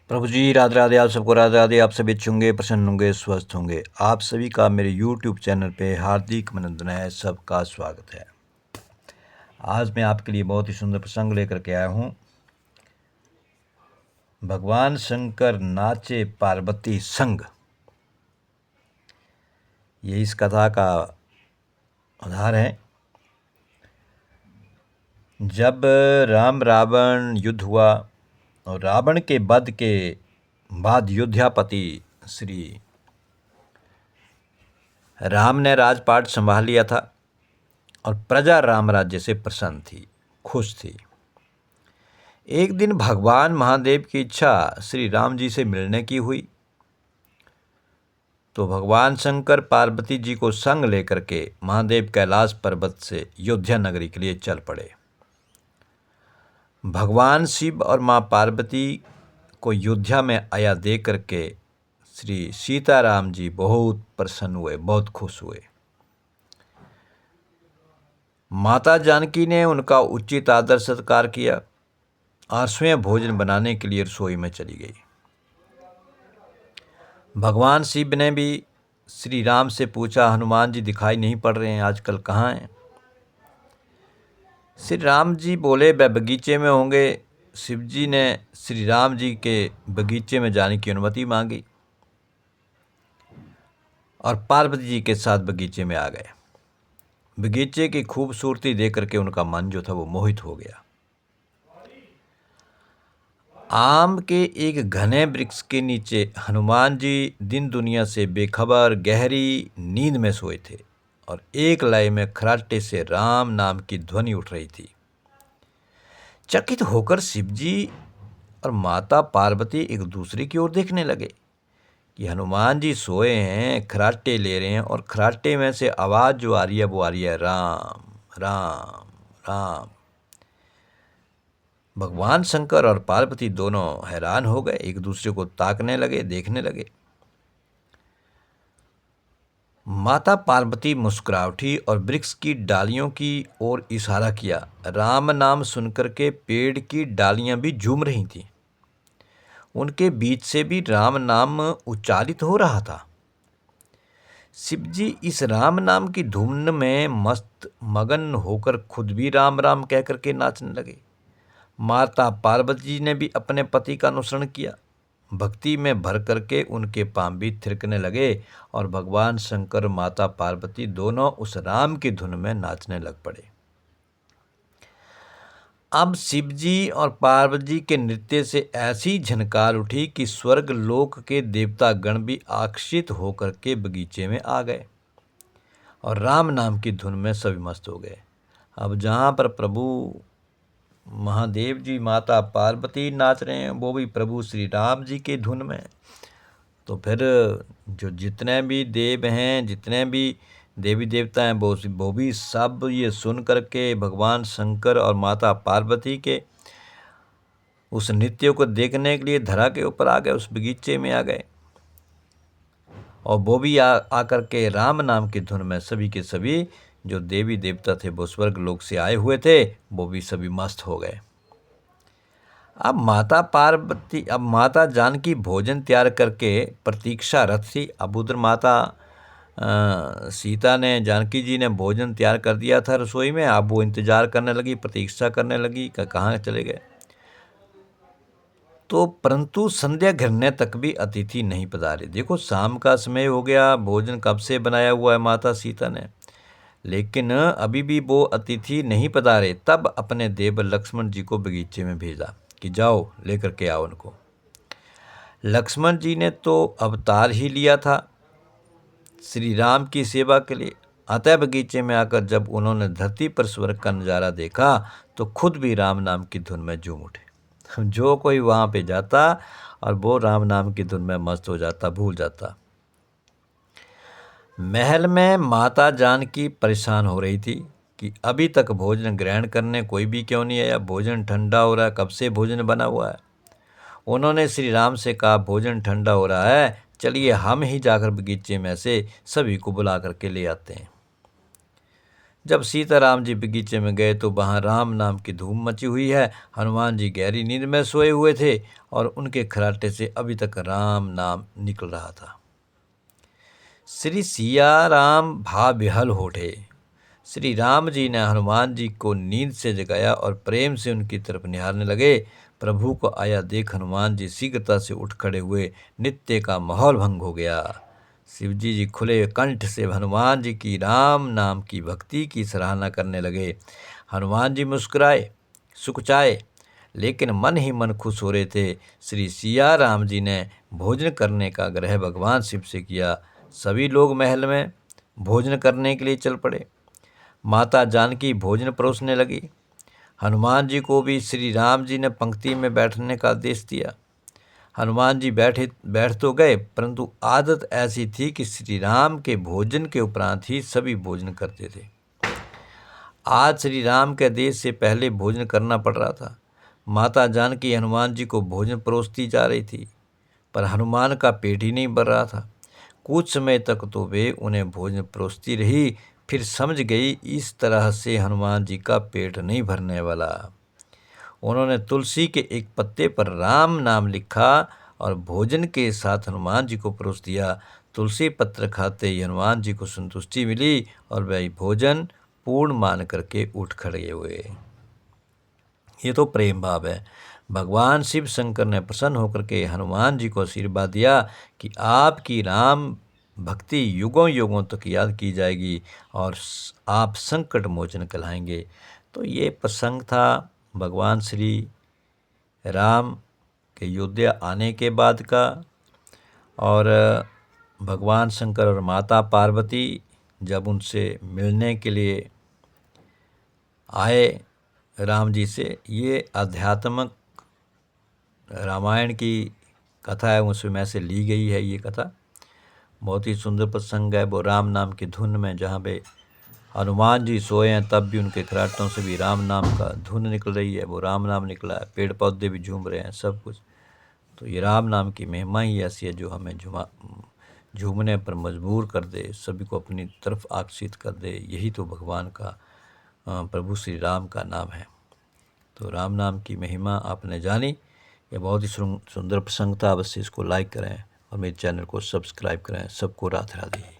प्रभु जी राधे राधे। आप सबको राधे राधे। आप सभी अच्छे होंगे, प्रसन्न होंगे, स्वस्थ होंगे। आप सभी का मेरे YouTube चैनल पे हार्दिक अभिनंदन है, सबका स्वागत है। आज मैं आपके लिए बहुत ही सुंदर प्रसंग लेकर के आया हूँ। भगवान शंकर नाचे पार्वती संग, ये इस कथा का आधार है। जब राम रावण युद्ध हुआ और रावण के वध के बाद अयोध्यापति श्री राम ने राजपाट संभाल लिया था और प्रजा राम राज्य से प्रसन्न थी, खुश थी। एक दिन भगवान महादेव की इच्छा श्री राम जी से मिलने की हुई, तो भगवान शंकर पार्वती जी को संग लेकर के महादेव कैलाश पर्वत से अयोध्या नगरी के लिए चल पड़े। भगवान शिव और माँ पार्वती को अयोध्या में आया देख करके श्री सीताराम जी बहुत प्रसन्न हुए, बहुत खुश हुए। माता जानकी ने उनका उचित आदर सत्कार किया और स्वयं भोजन बनाने के लिए रसोई में चली गई। भगवान शिव ने भी श्री राम से पूछा, हनुमान जी दिखाई नहीं पड़ रहे हैं, आजकल कहाँ हैं? श्री राम जी बोले, वह बगीचे में होंगे। शिव जी ने श्री राम जी के बगीचे में जाने की अनुमति मांगी और पार्वती जी के साथ बगीचे में आ गए। बगीचे की खूबसूरती देख करके उनका मन जो था वो मोहित हो गया। आम के एक घने वृक्ष के नीचे हनुमान जी दिन दुनिया से बेखबर गहरी नींद में सोए थे और एक लय में खराटे से राम नाम की ध्वनि उठ रही थी। चकित होकर शिवजी और माता पार्वती एक दूसरे की ओर देखने लगे कि हनुमान जी सोए हैं, खराटे ले रहे हैं और खराटे में से आवाज़ जो आ रही है वो आ रही है राम राम राम। भगवान शंकर और पार्वती दोनों हैरान हो गए, एक दूसरे को ताकने लगे, देखने लगे। माता पार्वती मुस्कुरा उठी और वृक्ष की डालियों की ओर इशारा किया। राम नाम सुनकर के पेड़ की डालियां भी झूम रही थीं। उनके बीच से भी राम नाम उच्चारित हो रहा था। शिवजी इस राम नाम की धुन में मस्त मगन होकर खुद भी राम राम कह करके नाचने लगे। माता पार्वती जी ने भी अपने पति का अनुसरण किया। भक्ति में भर करके उनके पांव भी थिरकने लगे और भगवान शंकर माता पार्वती दोनों उस राम की धुन में नाचने लग पड़े। अब शिवजी और पार्वती जी के नृत्य से ऐसी झनकार उठी कि स्वर्ग लोक के देवता गण भी आकर्षित होकर के बगीचे में आ गए और राम नाम की धुन में सभी मस्त हो गए। अब जहाँ पर प्रभु महादेव जी माता पार्वती नाच रहे हैं, वो भी प्रभु श्री राम जी के धुन में, तो फिर जो जितने भी देव हैं, जितने भी देवी देवता हैं, वो भी सब ये सुन करके भगवान शंकर और माता पार्वती के उस नृत्य को देखने के लिए धरा के ऊपर आ गए, उस बगीचे में आ गए और वो भी आकर के राम नाम की धुन में सभी के सभी जो देवी देवता थे वो स्वर्ग लोक से आए हुए थे, वो भी सभी मस्त हो गए। अब माता जानकी भोजन तैयार करके प्रतीक्षारत थी। अब उधर माता सीता ने, जानकी जी ने भोजन तैयार कर दिया था रसोई में। अब वो इंतजार करने लगी, प्रतीक्षा करने लगी कि कहाँ चले गए। तो परंतु संध्या घिरने तक भी अतिथि नहीं पधारे। देखो शाम का समय हो गया, भोजन कब से बनाया हुआ है माता सीता ने, लेकिन अभी भी वो अतिथि नहीं पधारे। तब अपने देव लक्ष्मण जी को बगीचे में भेजा कि जाओ लेकर के आओ उनको। लक्ष्मण जी ने तो अवतार ही लिया था श्री राम की सेवा के लिए। अतः बगीचे में आकर जब उन्होंने धरती पर स्वर्ग का नज़ारा देखा तो खुद भी राम नाम की धुन में झूम उठे। जो कोई वहाँ पे जाता और वो राम नाम की धुन में मस्त हो जाता, भूल जाता। महल में माता जानकी परेशान हो रही थी कि अभी तक भोजन ग्रहण करने कोई भी क्यों नहीं आया, भोजन ठंडा हो रहा है, कब से भोजन बना हुआ है। उन्होंने श्री राम से कहा, भोजन ठंडा हो रहा है, चलिए हम ही जाकर बगीचे में से सभी को बुला करके ले आते हैं। जब सीताराम जी बगीचे में गए तो वहाँ राम नाम की धूम मची हुई है। हनुमान जी गहरी नींद में सोए हुए थे और उनके खराटे से अभी तक राम नाम निकल रहा था। श्री सिया राम भा बिहल होठे। श्री राम जी ने हनुमान जी को नींद से जगाया और प्रेम से उनकी तरफ निहारने लगे। प्रभु को आया देख हनुमान जी शीघ्रता से उठ खड़े हुए। नित्य का माहौल भंग हो गया। शिवजी जी खुले कंठ से हनुमान जी की राम नाम की भक्ति की सराहना करने लगे। हनुमान जी मुस्कुराए, सुखचाए, लेकिन मन ही मन खुश हो रहे थे। श्री सिया राम जी ने भोजन करने का आग्रह भगवान शिव से किया। सभी लोग महल में भोजन करने के लिए चल पड़े। माता जानकी भोजन परोसने लगी। हनुमान जी को भी श्री राम जी ने पंक्ति में बैठने का आदेश दिया। हनुमान जी बैठ तो गए, परंतु आदत ऐसी थी कि श्री राम के भोजन के उपरांत ही सभी भोजन करते थे। आज श्री राम के आदेश से पहले भोजन करना पड़ रहा था। माता जानकी हनुमान जी को भोजन परोसती जा रही थी, पर हनुमान का पेट ही नहीं भर रहा था। कुछ समय तक तो वे उन्हें भोजन परोसती रही, फिर समझ गई इस तरह से हनुमान जी का पेट नहीं भरने वाला। उन्होंने तुलसी के एक पत्ते पर राम नाम लिखा और भोजन के साथ हनुमान जी को परोस दिया। तुलसी पत्र खाते ही हनुमान जी को संतुष्टि मिली और वह भोजन पूर्ण मान करके उठ खड़े हुए। ये तो प्रेम भाव है। भगवान शिव शंकर ने प्रसन्न होकर के हनुमान जी को आशीर्वाद दिया कि आपकी राम भक्ति युगों युगों तक याद की जाएगी और आप संकट मोचन कहलाएंगे। तो ये प्रसंग था भगवान श्री राम के अयोध्या आने के बाद का, और भगवान शंकर और माता पार्वती जब उनसे मिलने के लिए आए राम जी से। ये आध्यात्मिक रामायण की कथा है, उसमें से ली गई है ये कथा। बहुत ही सुंदर प्रसंग है। वो राम नाम की धुन में जहाँ पे हनुमान जी सोए हैं तब भी उनके खराटों से भी राम नाम का धुन निकल रही है, वो राम नाम निकला है। पेड़ पौधे भी झूम रहे हैं, सब कुछ। तो ये राम नाम की महिमा ही ऐसी है जो हमें झूमने पर मजबूर कर दे, सभी को अपनी तरफ आकर्षित कर दे। यही तो भगवान का प्रभु श्री राम का नाम है। तो राम नाम की महिमा आपने जानी। ये बहुत ही सुंदर प्रसंग था। अवश्य इसको लाइक करें और मेरे चैनल को सब्सक्राइब करें। सबको राधे राधे।